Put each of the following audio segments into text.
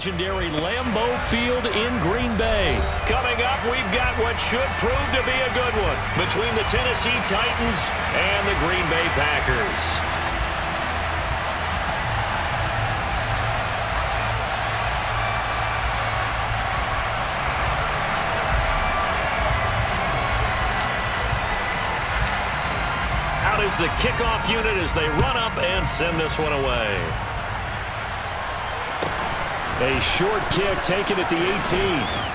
Legendary Lambeau Field in Green Bay. Coming up, we've got what should prove to be a good one between the Tennessee Titans and the Green Bay Packers. Out is the kickoff unit as they run up and send this one away. A short kick taken at the 18.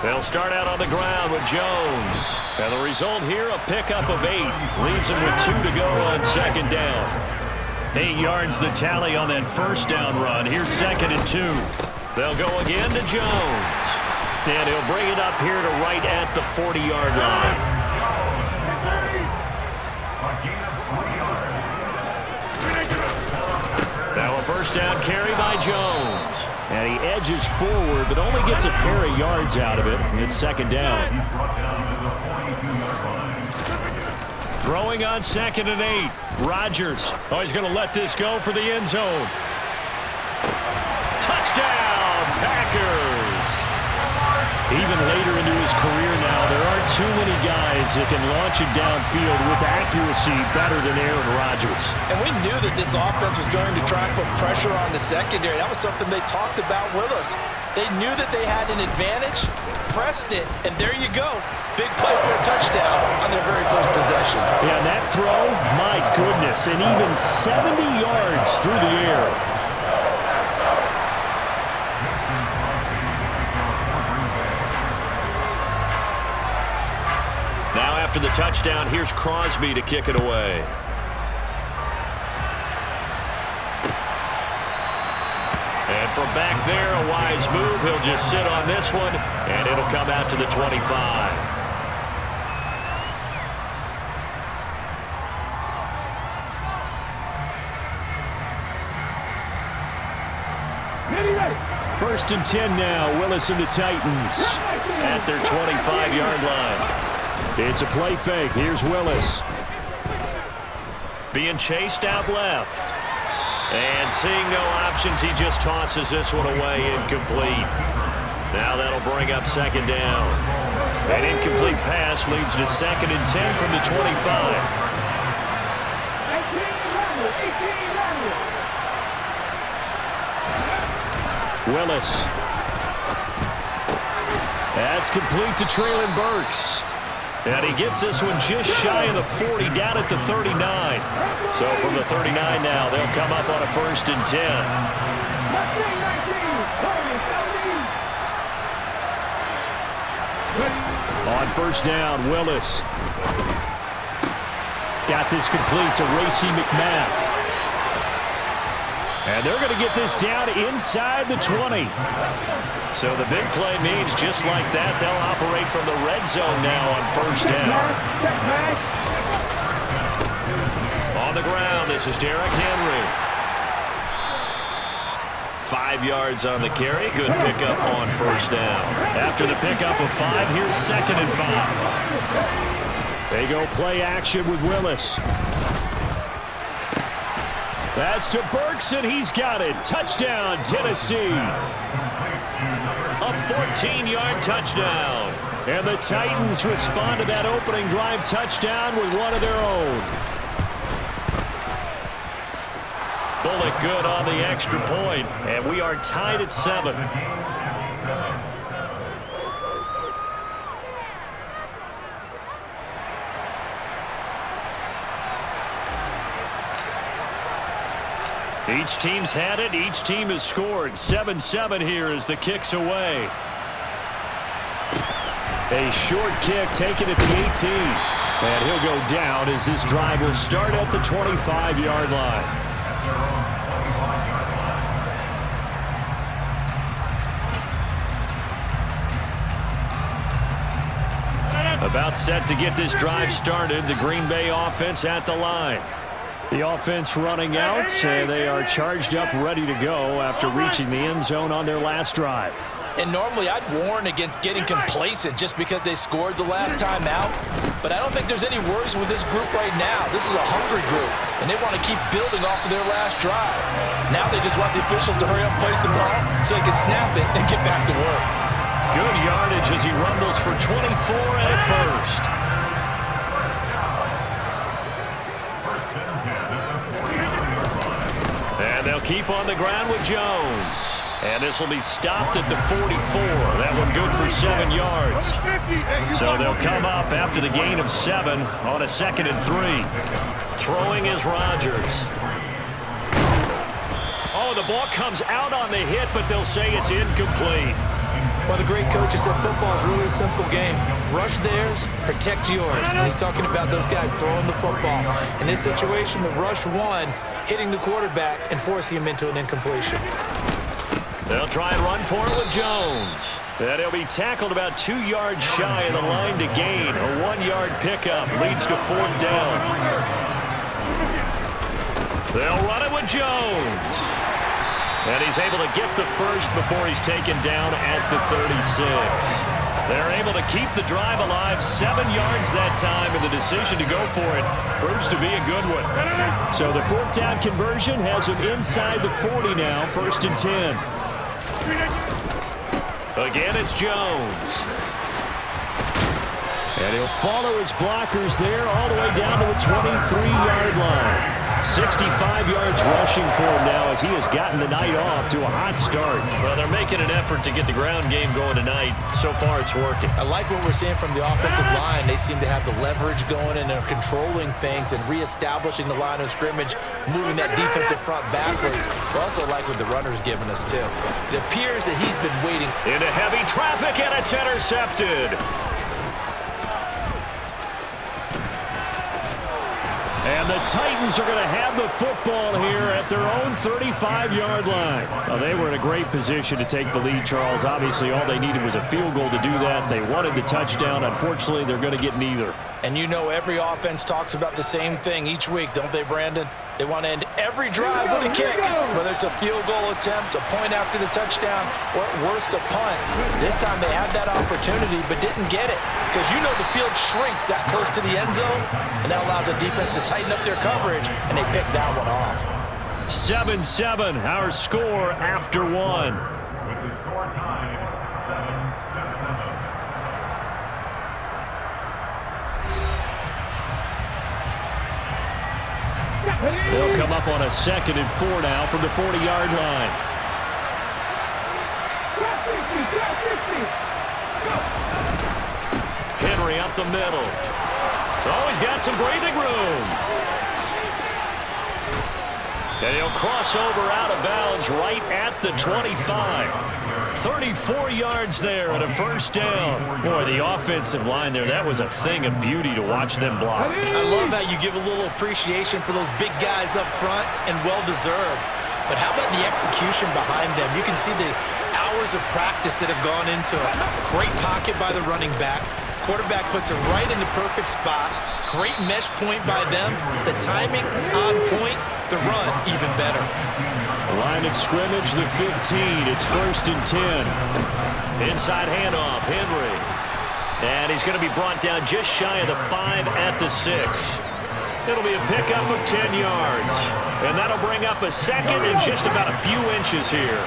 They'll start out on the ground with Jones. And the result here, a pickup of 8. Leaves him with 2 to go on second down. 8 yards the tally on that first down run. Here's 2nd and 2. They'll go again to Jones. And he'll bring it up here to right at the 40-yard line. Now a first down carry by Jones. And he edges forward, but only gets a pair of yards out of it. It's second down. Throwing on 2nd and 8. Rodgers. Oh, he's going to let this go for the end zone. Touchdown, Packers. Even later into his career now, there aren't too many guys that can launch it downfield with accuracy better than Aaron Rodgers. And we knew that this offense was going to try and put pressure on the secondary. That was something they talked about with us. They knew that they had an advantage, pressed it, and there you go. Big play for a touchdown on their very first possession. Yeah, and that throw, my goodness, and even 70 yards through the air. Now after the touchdown, here's Crosby to kick it away. And from back there, a wise move. He'll just sit on this one, and it'll come out to the 25. First and 10 now. Willis and the Titans at their 25-yard line. It's a play fake. Here's Willis. Being chased out left. And seeing no options, he just tosses this one away, incomplete. Now that'll bring up second down. An incomplete pass leads to 2nd and 10 from the 25. Willis. That's complete to Traylon Burks. And he gets this one just shy of the 40, down at the 39. So from the 39 now, they'll come up on a 1st and 10. On first down, Willis. Got this complete to Racey McMath. And they're going to get this down inside the 20. So the big play means just like that, they'll operate from the red zone now on first down. On the ground, this is Derrick Henry. 5 yards on the carry. Good pickup on first down. After the pickup of 5, here's 2nd and 5. They go play action with Willis. That's to Burks, and he's got it. Touchdown, Tennessee. A 14-yard touchdown. And the Titans respond to that opening drive touchdown with one of their own. Bullet good on the extra point, and we are tied at 7. Each team's had it. Each team has scored. 7-7 here as the kick's away. A short kick taken at the 18. And he'll go down as this drive will start at the 25-yard line. A About set to get this drive started. The Green Bay offense at the line. The offense running out, and they are charged up, ready to go after reaching the end zone on their last drive. And normally I'd warn against getting complacent just because they scored the last time out. But I don't think there's any worries with this group right now. This is a hungry group, and they want to keep building off of their last drive. Now they just want the officials to hurry up and place the ball so they can snap it and get back to work. Good yardage as he rumbles for 24 and a first. And they'll keep on the ground with Jones. And this will be stopped at the 44. That one good for 7 yards. So they'll come up after the gain of 7 on a 2nd and 3. Throwing is Rodgers. Oh, the ball comes out on the hit, but they'll say it's incomplete. Well, the great coach has said football is really a simple game. Rush theirs, protect yours. And he's talking about those guys throwing the football. In this situation, the rush one, hitting the quarterback and forcing him into an incompletion. They'll try and run for it with Jones. And he'll be tackled about 2 yards shy of the line to gain. A 1-yard pickup leads to 4th down. They'll run it with Jones. And he's able to get the first before he's taken down at the 36. They're able to keep the drive alive, 7 yards that time, and the decision to go for it proves to be a good one. So the 4th down conversion has him inside the 40 now, 1st and 10. Again, it's Jones. And he'll follow his blockers there all the way down to the 23-yard line. 65 yards rushing for him now as he has gotten the night off to a hot start. Well, they're making an effort to get the ground game going tonight. So far, it's working. I like what we're seeing from the offensive line. They seem to have the leverage going, and they're controlling things and reestablishing the line of scrimmage, moving that defensive front backwards. I also like what the runner's giving us, too. It appears that he's been waiting. Into heavy traffic, and it's intercepted. And the Titans are going to have the football here at their own 35-yard line. Well, they were in a great position to take the lead, Charles. Obviously, all they needed was a field goal to do that. They wanted the touchdown. Unfortunately, they're going to get neither. And you know every offense talks about the same thing each week, don't they, Brandon? They want to end every drive with a kick, whether it's a field goal attempt, a point after the touchdown, or at worst a punt. This time they had that opportunity but didn't get it because you know the field shrinks that close to the end zone, and that allows the defense to tighten up their coverage, and they picked that one off. 7-7, our score after one. With the score tied 7-7. They'll come up on a 2nd and 4 now from the 40-yard line. Henry up the middle. Oh, he's got some breathing room. And he'll cross over out of bounds right at the 25. 34 yards there and a 1st down. Boy, the offensive line there, that was a thing of beauty to watch them block. I love how you give a little appreciation for those big guys up front, and well-deserved. But how about the execution behind them? You can see the hours of practice that have gone into it. Great pocket by the running back. Quarterback puts it right in the perfect spot. Great mesh point by them. The timing on point. The run even better. Line of scrimmage, the 15. It's 1st and 10. Inside handoff, Henry. And he's going to be brought down just shy of the 5 at the 6. It'll be a pickup of 10 yards. And that'll bring up a 2nd and just about a few inches here.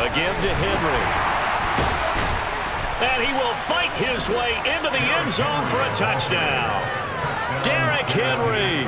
Again to Henry. And he will fight his way into the end zone for a touchdown. Derrick Henry,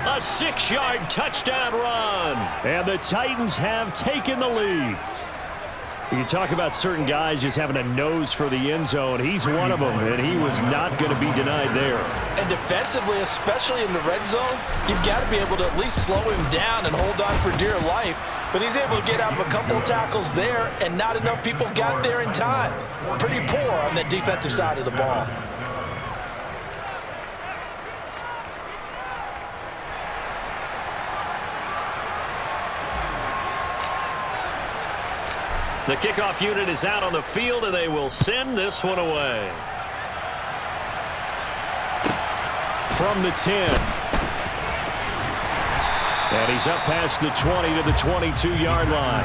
a 6-yard touchdown run. And the Titans have taken the lead. You talk about certain guys just having a nose for the end zone. He's one of them, and he was not going to be denied there. And defensively, especially in the red zone, you've got to be able to at least slow him down and hold on for dear life. But he's able to get out of a couple of tackles there, and not enough people got there in time. Pretty poor on the defensive side of the ball. The kickoff unit is out on the field, and they will send this one away. From the 10. And he's up past the 20 to the 22-yard line.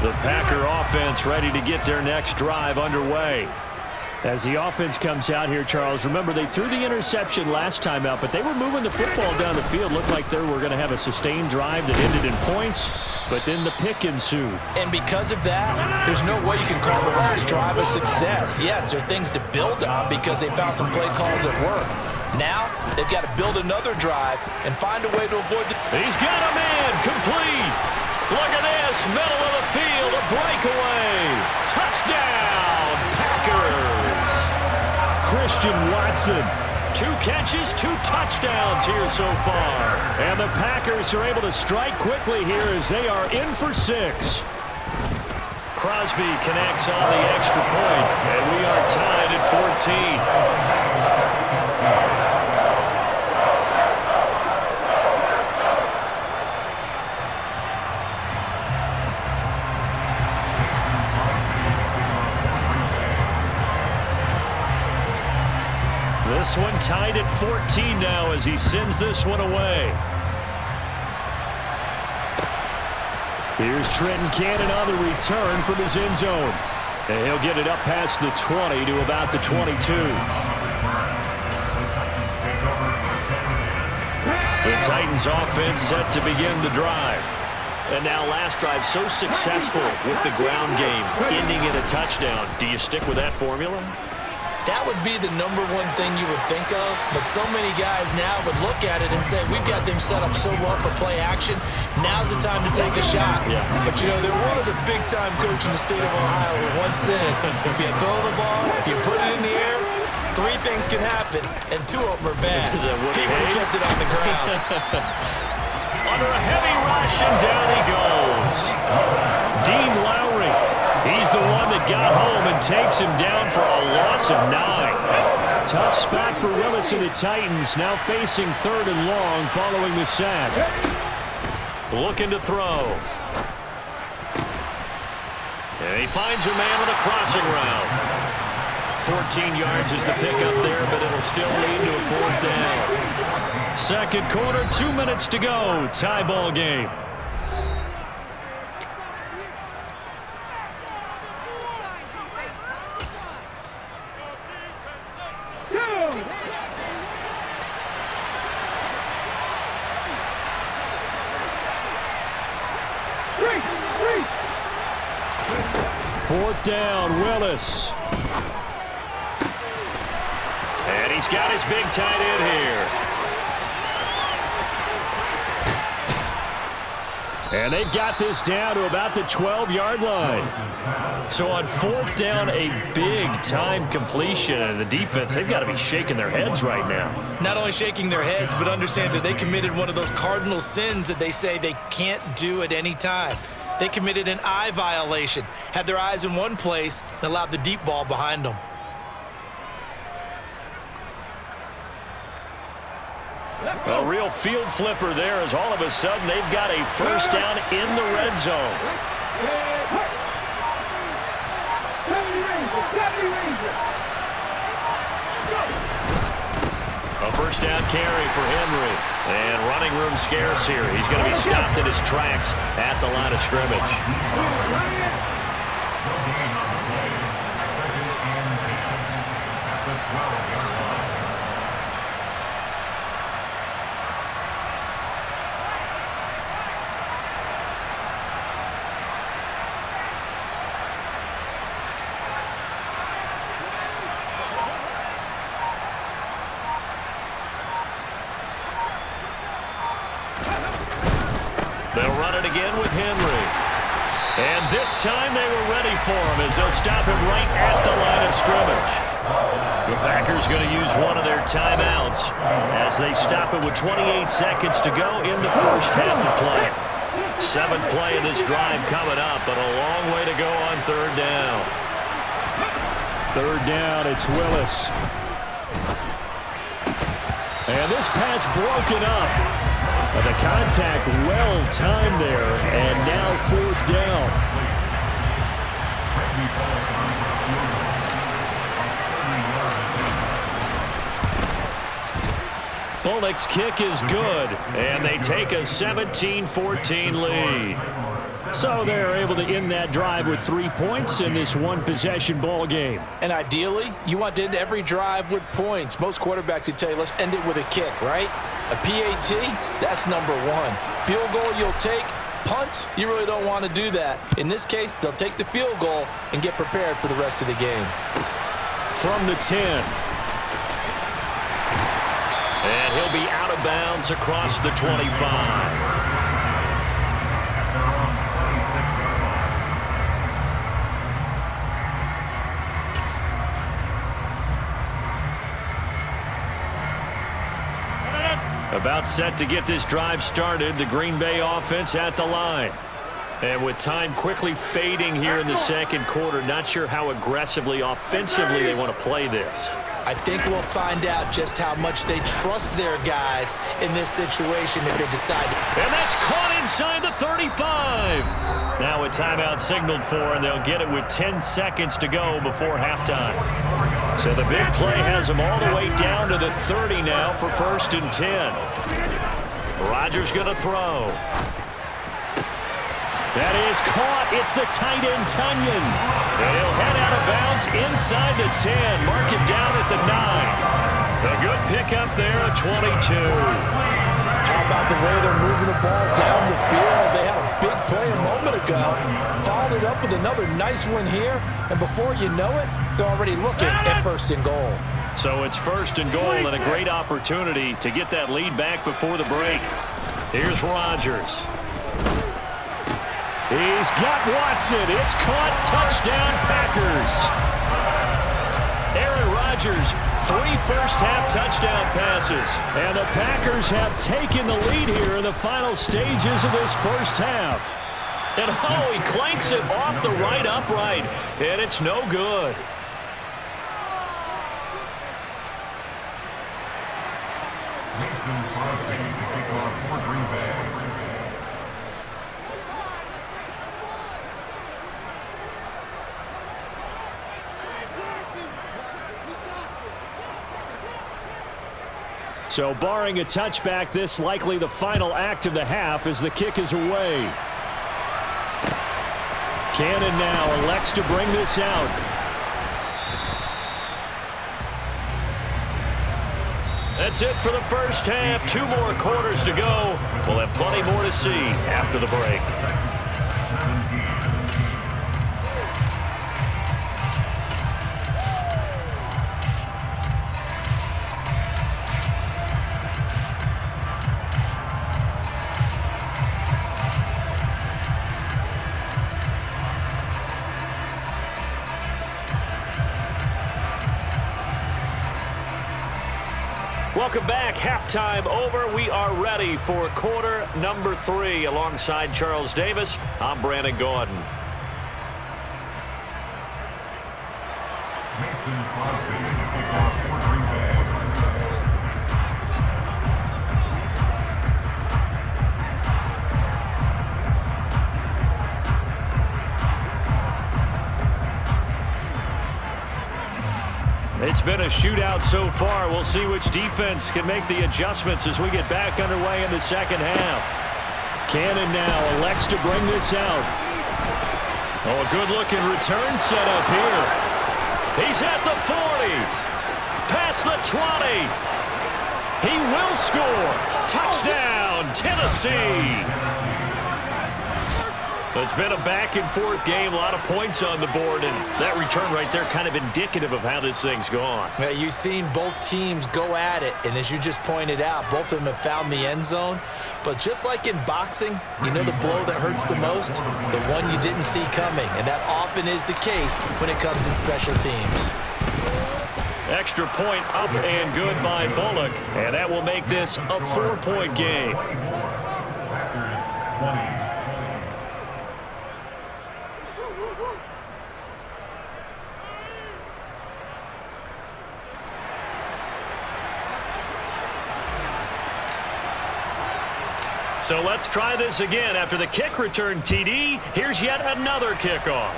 The Packer offense ready to get their next drive underway. As the offense comes out here, Charles, remember they threw the interception last time out, but they were moving the football down the field. Looked like they were going to have a sustained drive that ended in points, but then the pick ensued. And because of that, there's no way you can call the last drive a success. Yes, there are things to build on because they found some play calls that work. Now, they've got to build another drive and find a way to avoid the... He's got a man complete. Look at this, middle of the field, a breakaway. Touchdown, Packers. Christian Watson. 2 catches, 2 touchdowns here so far. And the Packers are able to strike quickly here as they are in for 6. Crosby connects on the extra point, and we are tied at 14. This one tied at 14 now as he sends this one away. Here's Trenton Cannon on the return from his end zone. And he'll get it up past the 20 to about the 22. The Titans offense set to begin the drive. And now last drive so successful with the ground game, ending in a touchdown. Do you stick with that formula? That would be the #1 thing you would think of, but so many guys now would look at it and say, we've got them set up so well for play action, now's the time to take a shot. Yeah. But, you know, there was a big-time coach in the state of Ohio who once said, if you throw the ball, if you put it in the air, 3 things can happen, and 2 of them are bad. Is that Woody He would have Hayes? kept it on the ground. Under a heavy rush, and down he goes. Dean Lowry. He's the one that got home and takes him down for a loss of 9. Tough spot for Willis and the Titans, now facing 3rd and long following the sack. Looking to throw. And he finds a man on the crossing route. 14 yards is the pickup there, but it'll still lead to a 4th down. Second quarter, 2 minutes to go. Tie ball game. Fourth down, Willis. And he's got his big tight end here. And they've got this down to about the 12-yard line. So on 4th down, a big-time completion. And the defense, they've got to be shaking their heads right now. Not only shaking their heads, but understand that they committed one of those cardinal sins that they say they can't do at any time. They committed an eye violation, had their eyes in one place, and allowed the deep ball behind them. A real field flipper there as all of a sudden they've got a first down in the red zone. A first down carry for Henry. And running room scarce here. He's going to be stopped in his tracks at the line of scrimmage. They'll run it again with Henry. And this time they were ready for him as they'll stop him right at the line of scrimmage. The Packers going to use one of their timeouts as they stop it with 28 seconds to go in the first half of play. 7th play of this drive coming up, but a long way to go on 3rd down. 3rd down, it's Willis. And this pass broken up. The contact well timed there, and now 4th down. Bullock's kick is good, and they take a 17-14 lead. So they're able to end that drive with 3 points in this one-possession ball game. And ideally, you want to end every drive with points. Most quarterbacks would tell you, let's end it with a kick, right? A PAT, that's number 1. Field goal you'll take. Punts, you really don't want to do that. In this case, they'll take the field goal and get prepared for the rest of the game. From the 10. And he'll be out of bounds across the 25. About set to get this drive started, the Green Bay offense at the line. And with time quickly fading here in the second quarter, not sure how aggressively, offensively they want to play this. I think we'll find out just how much they trust their guys in this situation if they decide. And that's caught inside the 35. Now a timeout signaled for, and they'll get it with 10 seconds to go before halftime. So the big play has them all the way down to the 30 now for 1st and 10. Rodgers going to throw. That is caught. It's the tight end, Tunyon. And he'll head out of bounds inside the 10. Mark it down at the 9. A good pickup there at 22. How about the way they're moving the ball down the field? They had a big play a moment ago. Followed it up with another nice one here. And before you know it, they're already looking at 1st and goal. So it's 1st and goal and a great opportunity to get that lead back before the break. Here's Rodgers. He's got Watson. It's caught. Touchdown, Packers. Aaron Rodgers, 3 first-half touchdown passes. And the Packers have taken the lead here in the final stages of this first half. And, oh, he clanks it off the right upright, and it's no good. So barring a touchback, this likely the final act of the half as the kick is away. Cannon now elects to bring this out. That's it for the first half. 2 more quarters to go. We'll have plenty more to see after the break. Welcome back. Halftime over. We are ready for quarter number 3. Alongside Charles Davis, I'm Brandon Gordon. It's been a shootout so far. We'll see which defense can make the adjustments as we get back underway in the second half. Cannon now elects to bring this out. Oh, a good-looking return set up here. He's at the 40. Past the 20. He will score. Touchdown, Tennessee. It's been a back-and-forth game, a lot of points on the board, and that return right there kind of indicative of how this thing's gone. Yeah, you've seen both teams go at it, and as you just pointed out, both of them have found the end zone. But just like in boxing, you know the blow that hurts the most? The one you didn't see coming, and that often is the case when it comes in special teams. Extra point up and good by Bullock, and that will make this a 4-point game. Packers 20. So let's try this again. After the kick return TD, here's yet another kickoff.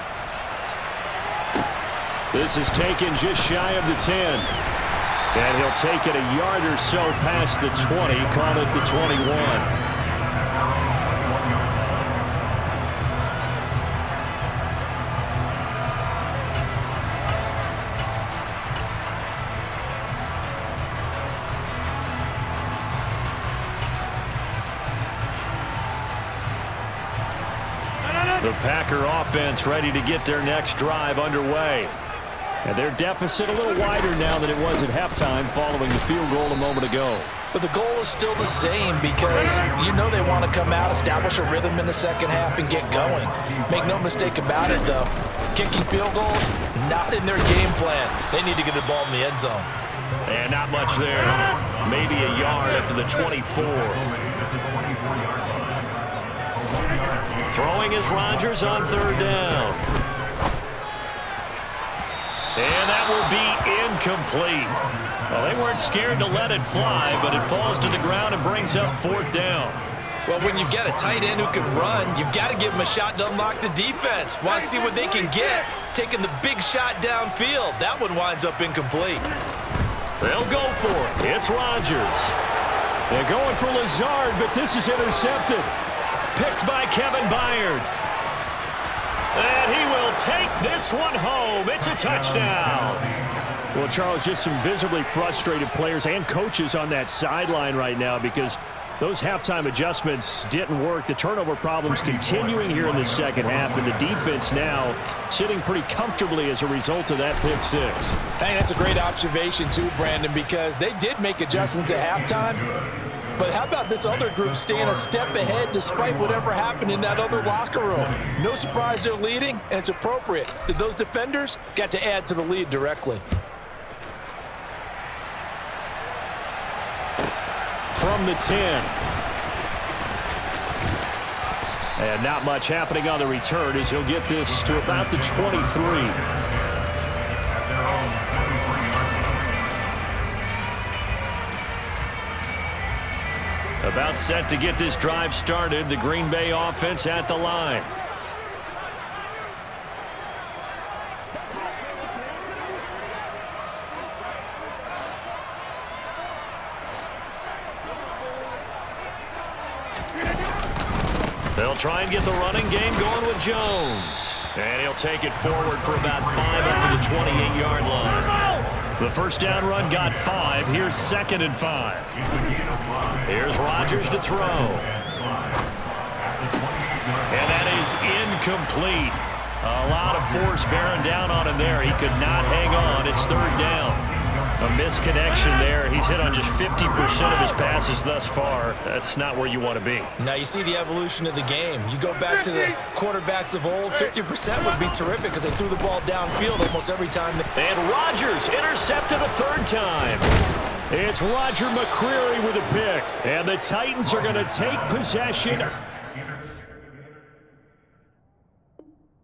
This is taken just shy of the 10. And he'll take it a yard or so past the 20, call it the 21. The Packer offense ready to get their next drive underway. And their deficit a little wider now than it was at halftime following the field goal a moment ago. But the goal is still the same because you know they want to come out, establish a rhythm in the second half, and get going. Make no mistake about it, though. Kicking field goals, not in their game plan. They need to get the ball in the end zone. And not much there. Maybe a yard up to the 24. Throwing is Rodgers on third down. And that will be incomplete. Well, they weren't scared to let it fly, but it falls to the ground and brings up fourth down. Well, when you've got a tight end who can run, you've got to give him a shot to unlock the defense. Want to see what they can get, taking the big shot downfield. That one winds up incomplete. They'll go for it. It's Rodgers. They're going for Lazard, but this is intercepted. Picked by Kevin Byard. And he will take this one home. It's a touchdown. Well, Charles, just some visibly frustrated players and coaches on that sideline right now because those halftime adjustments didn't work. The turnover problems continuing here in the second half, and the defense now sitting pretty comfortably as a result of that pick six. Hey, that's a great observation too, Brandon, because they did make adjustments at halftime. But how about this other group staying a step ahead despite whatever happened in that other locker room? No surprise they're leading, and it's appropriate that those defenders got to add to the lead directly. From the 10. And not much happening on the return as he'll get this to about the 23. About set to get this drive started. The Green Bay offense at the line. They'll try and get the running game going with Jones. And he'll take it forward for about 5 up to the 28-yard line. The first down run got 5. Here's 2nd and 5. Here's Rodgers to throw. And that is incomplete. A lot of force bearing down on him there. He could not hang on. It's 3rd down. A misconnection there. He's hit on just 50% of his passes thus far. That's not where you want to be. Now you see the evolution of the game. You go back to the quarterbacks of old, 50% would be terrific because they threw the ball downfield almost every time. And Rodgers intercepted a 3rd time. It's Roger McCreary with a pick. And the Titans are going to take possession